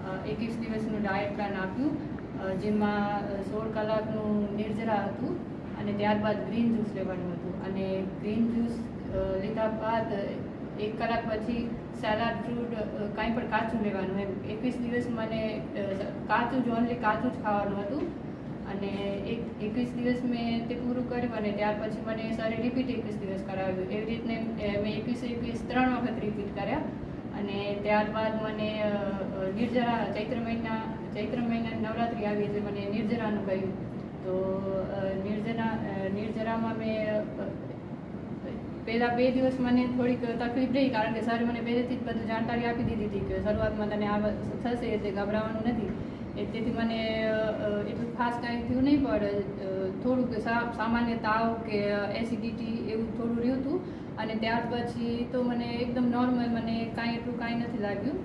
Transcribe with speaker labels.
Speaker 1: 21 દિવસનું diet plan આપ્યું, જેમાં 16 કલાકનું નિર્જરા હતું અને ત્યારબાદ ગ્રીન જ્યુસ લેવાનું હતું. અને ગ્રીન જ્યુસ લીધા બાદ 1 કલાક પછી સલાડ, ફ્રૂટ, કાંઈ પણ કાચું લેવાનું. એમ 21 દિવસ મને કાચું જ, ઓનલી કાચું જ ખાવાનું હતું. અને 21 દિવસ મેં તે પૂરું કર્યું અને ત્યાર પછી મને સરે રિપીટ 21 દિવસ કરાવ્યું. એવી રીતને મેં 21 3 વખત રિપીટ કર્યા. અને ત્યારબાદ મને ચૈત્ર મહિના નવરાત્રિ આવી એટલે મને નિર્જરાનું કહ્યું. તો નિર્જરામાં મેં પહેલાં 2 દિવસ મને થોડીક તકલીફ રહી, કારણ કે સરે મને પહેલેથી જ બધું જાણકારી આપી દીધી હતી કે શરૂઆતમાં તને આ થશે એટલે ગભરાવાનું નથી. તેથી મને એટલું ખાસ કાંઈ થયું નહીં, પણ થોડુંક સામાન્ય તાવ કે એસિડિટી એવું થોડું રહ્યું હતું. અને ત્યાર પછી તો મને એકદમ નોર્મલ, મને કાંઈ નથી લાગ્યું.